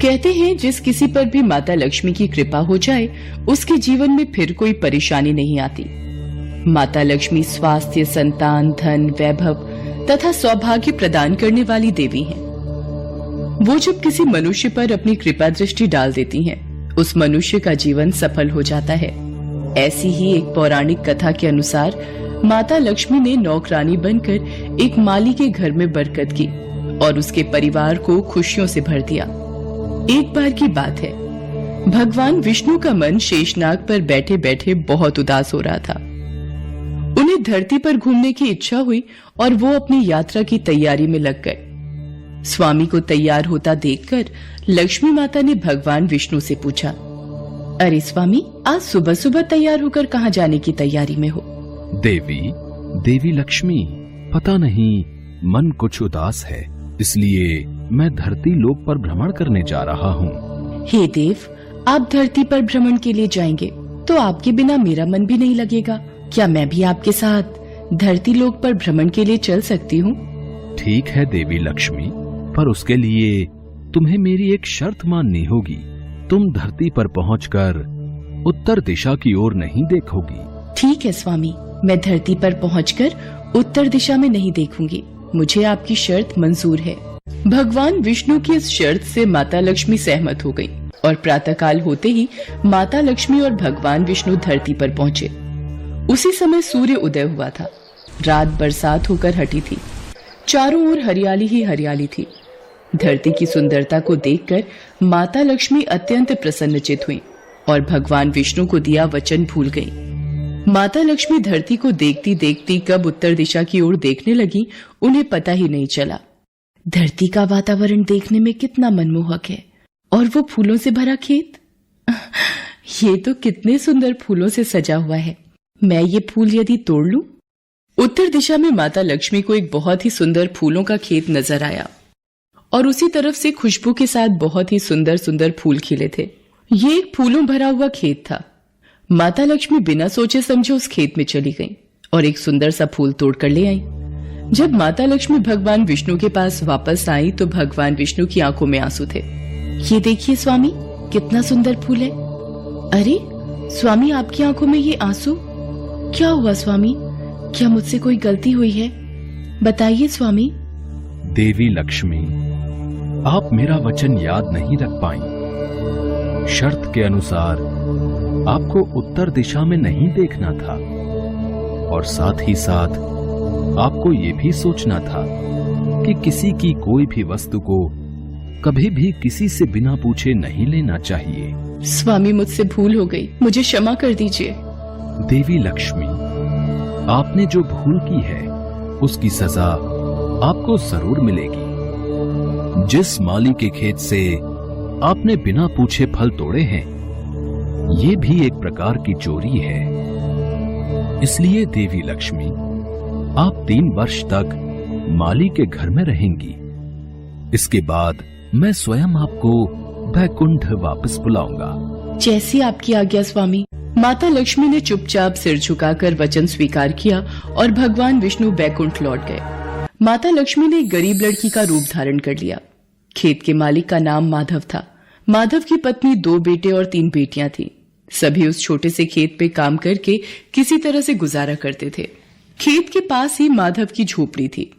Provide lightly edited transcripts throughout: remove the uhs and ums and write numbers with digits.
कहते हैं जिस किसी पर भी माता लक्ष्मी की कृपा हो जाए उसके जीवन में फिर कोई परेशानी नहीं आती। माता लक्ष्मी स्वास्थ्य, संतान, धन, वैभव तथा सौभाग्य प्रदान करने वाली देवी हैं। वो जब किसी मनुष्य पर अपनी कृपा दृष्टि डाल देती हैं, उस मनुष्य का जीवन सफल हो जाता है। ऐसी ही एक पौराणिक कथा के अनुसार माता लक्ष्मी ने नौकरानी बनकर एक माली के घर में बरकत की और उसके परिवार को खुशियों से भर दिया। एक बार की बात है, भगवान विष्णु का मन शेषनाग पर बैठे बैठे बहुत उदास हो रहा था। उन्हें धरती पर घूमने की इच्छा हुई और वो अपनी यात्रा की तैयारी में लग गए। स्वामी को तैयार होता देखकर लक्ष्मी माता ने भगवान विष्णु से पूछा, अरे स्वामी, आज सुबह सुबह तैयार होकर कहाँ जाने की तैयारी में हो? देवी लक्ष्मी, पता नहीं मन कुछ उदास है, इसलिए मैं धरती लोक पर भ्रमण करने जा रहा हूँ। हे देव, आप धरती पर भ्रमण के लिए जाएंगे तो आपके बिना मेरा मन भी नहीं लगेगा। क्या मैं भी आपके साथ धरती लोक पर भ्रमण के लिए चल सकती हूँ? ठीक है देवी लक्ष्मी, पर उसके लिए तुम्हें मेरी एक शर्त माननी होगी। तुम धरती पर पहुंचकर उत्तर दिशा की ओर नहीं देखोगी। ठीक है स्वामी, मैं धरती पर पहुंचकर उत्तर दिशा में नहीं देखूंगी। मुझे आपकी शर्त मंजूर है। भगवान विष्णु की इस शर्त से माता लक्ष्मी सहमत हो गई और प्रातःकाल होते ही माता लक्ष्मी और भगवान विष्णु धरती पर पहुंचे। उसी समय सूर्य उदय हुआ था। रात बरसात होकर हटी थी। चारों ओर हरियाली ही हरियाली थी। धरती की सुंदरता को देखकर माता लक्ष्मी अत्यंत प्रसन्नचित हुई और भगवान विष्णु को दिया वचन भूल गई। माता लक्ष्मी धरती को देखती देखती कब उत्तर दिशा की ओर देखने लगी, उन्हें पता ही नहीं चला। धरती का वातावरण देखने में कितना मनमोहक है और वो फूलों से भरा खेत। ये तो कितने सुंदर फूलों से सजा हुआ है। मैं ये फूल यदि तोड़ लूं? उत्तर दिशा में माता लक्ष्मी को एक बहुत ही सुंदर फूलों का खेत नजर आया और उसी तरफ से खुशबू के साथ बहुत ही सुंदर सुंदर फूल खिले थे। ये एक फूलों भरा हुआ खेत था। माता लक्ष्मी बिना सोचे समझे उस खेत में चली गईं और एक सुंदर सा फूल तोड़कर ले आई। जब माता लक्ष्मी भगवान विष्णु के पास वापस आई तो भगवान विष्णु की आंखों में आंसू थे। ये देखिए स्वामी, कितना सुंदर फूल है। अरे स्वामी, आपकी आंखों में ये आंसू क्या हुआ? स्वामी, क्या मुझसे कोई गलती हुई है? बताइए स्वामी। देवी लक्ष्मी, आप मेरा वचन याद नहीं रख पाई। शर्त के अनुसार आपको उत्तर दिशा में नहीं देखना था और साथ ही साथ आपको ये भी सोचना था कि किसी की कोई भी वस्तु को कभी भी किसी से बिना पूछे नहीं लेना चाहिए। स्वामी, मुझसे भूल हो गई, मुझे क्षमा कर दीजिए। देवी लक्ष्मी, आपने जो भूल की है उसकी सजा आपको जरूर मिलेगी। जिस माली के खेत से आपने बिना पूछे फल तोड़े हैं, ये भी एक प्रकार की चोरी है। इसलिए देवी लक्ष्मी, आप 3 वर्ष तक माली के घर में रहेंगी। इसके बाद मैं स्वयं आपको वैकुंठ वापस बुलाऊंगा। जैसी आपकी आज्ञा स्वामी। माता लक्ष्मी ने चुपचाप सिर झुकाकर वचन स्वीकार किया और भगवान विष्णु वैकुंठ लौट गए। माता लक्ष्मी ने एक गरीब लड़की का रूप धारण कर लिया। खेत के मालिक का नाम माधव था। माधव की पत्नी 2 बेटे और 3 बेटियां थीं। सभी उस छोटे से खेत पे काम करके किसी तरह से गुजारा करते थे। खेत के पास ही माधव की झोपड़ी थी।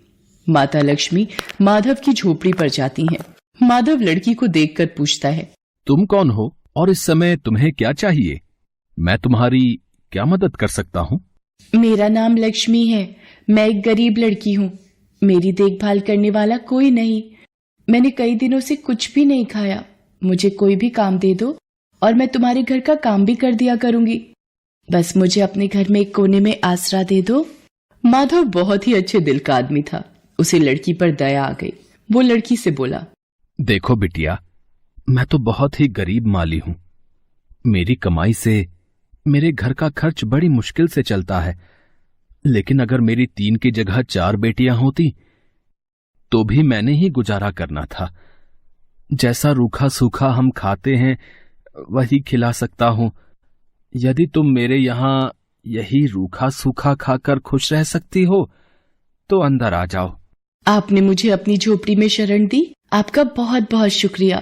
माता लक्ष्मी माधव की झोपड़ी पर जाती हैं। माधव लड़की को देखकर पूछता है, तुम कौन हो और इस समय तुम्हें क्या चाहिए? मैं तुम्हारी क्या मदद कर सकता हूँ? मेरा नाम लक्ष्मी है। मैं एक गरीब लड़की हूँ। मेरी देखभाल करने वाला कोई नहीं। मैंने कई दिनों से कुछ भी नहीं खाया। मुझे कोई भी काम दे दो और मैं तुम्हारे घर का काम भी कर दिया करूंगी। बस मुझे अपने घर में एक कोने में आसरा दे दो। माधव बहुत ही अच्छे दिल का आदमी था। उसे लड़की पर दया आ गई। वो लड़की से बोला, देखो बिटिया, मैं तो बहुत ही गरीब माली हूँ। मेरी कमाई से मेरे घर का खर्च बड़ी मुश्किल से चलता है। लेकिन अगर मेरी 3 की जगह 4 बेटियां होती तो भी मैंने ही गुजारा करना था। जैसा रूखा सूखा हम खाते हैं वही खिला सकता हूं। यदि तुम मेरे यहां यही रूखा सूखा खाकर खुश रह सकती हो तो अंदर आ जाओ। आपने मुझे अपनी झोपड़ी में शरण दी। आपका बहुत बहुत शुक्रिया।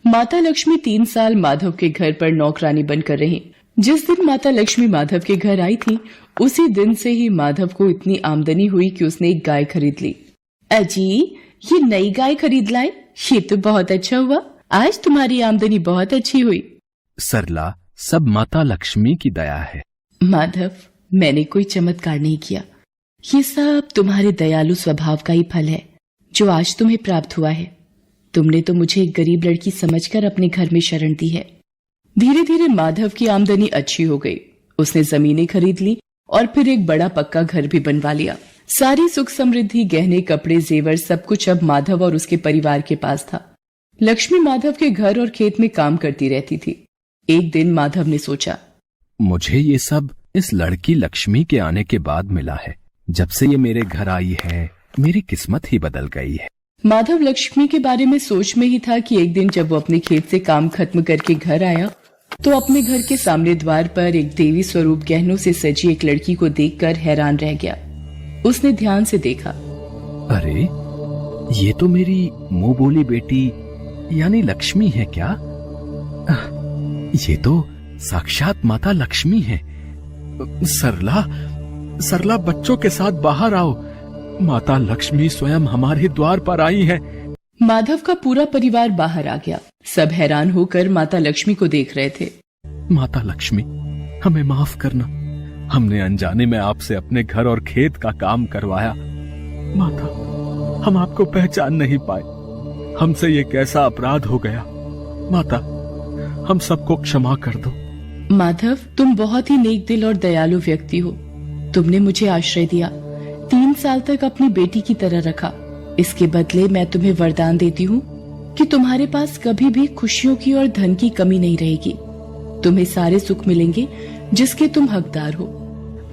माता लक्ष्मी 3 साल माधव के घर पर नौकरानी बनकर रही। जिस दिन माता लक्ष्मी माधव के घर आई थी, उसी दिन से ही माधव को इतनी आमदनी हुई कि उसने एक गाय खरीद ली। अजी, ये नई गाय खरीद लाए, ये तो बहुत अच्छा हुआ। आज तुम्हारी आमदनी बहुत अच्छी हुई। सरला, सब माता लक्ष्मी की दया है। माधव, मैंने कोई चमत्कार नहीं किया। ये सब तुम्हारे दयालु स्वभाव का ही फल है जो आज तुम्हें प्राप्त हुआ है। तुमने तो मुझे एक गरीब लड़की समझकर अपने घर में शरण दी है। धीरे धीरे माधव की आमदनी अच्छी हो गई। उसने जमीनें खरीद ली और फिर एक बड़ा पक्का घर भी बनवा लिया। सारी सुख समृद्धि, गहने, कपड़े, जेवर, सब कुछ अब माधव और उसके परिवार के पास था। लक्ष्मी माधव के घर और खेत में काम करती रहती थी। एक दिन माधव ने सोचा, मुझे ये सब इस लड़की लक्ष्मी के आने के बाद मिला है। जब से ये मेरे घर आई है, मेरी किस्मत ही बदल गई है। माधव लक्ष्मी के बारे में सोच में ही था कि एक दिन जब वो अपने खेत से काम खत्म करके घर आया तो अपने घर के सामने द्वार पर एक देवी स्वरूप गहनों से सजी एक लड़की को देखकर हैरान रह गया। उसने ध्यान से देखा। अरे, ये तो मेरी मुंह बोली बेटी यानी लक्ष्मी है क्या? ये तो साक्षात माता लक्ष्मी है। सरला, बच्चों के साथ बाहर आओ। माता लक्ष्मी स्वयं हमारे द्वार पर आई है। माधव का पूरा परिवार बाहर आ गया। सब हैरान होकर माता लक्ष्मी को देख रहे थे। माता लक्ष्मी, हमें माफ करना। हमने अनजाने में आपसे अपने घर और खेत का काम करवाया। माता, हम आपको पहचान नहीं पाए। हमसे ये कैसा अपराध हो गया। माता, हम सबको क्षमा कर दो। माधव, तुम बहुत ही नेक दिल और दयालु व्यक्ति हो। तुमने मुझे आश्रय दिया, 3 साल तक अपनी बेटी की तरह रखा। इसके बदले मैं तुम्हें वरदान देती हूँ कि तुम्हारे पास कभी भी खुशियों की और धन की कमी नहीं रहेगी। तुम्हें सारे सुख मिलेंगे जिसके तुम हकदार हो।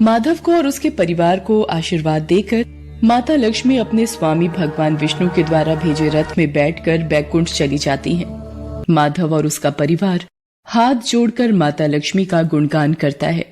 माधव को और उसके परिवार को आशीर्वाद देकर माता लक्ष्मी अपने स्वामी भगवान विष्णु के द्वारा भेजे रथ में बैठकर बैकुंठ चली जाती हैं। माधव और उसका परिवार हाथ जोड़कर माता लक्ष्मी का गुणगान करता है।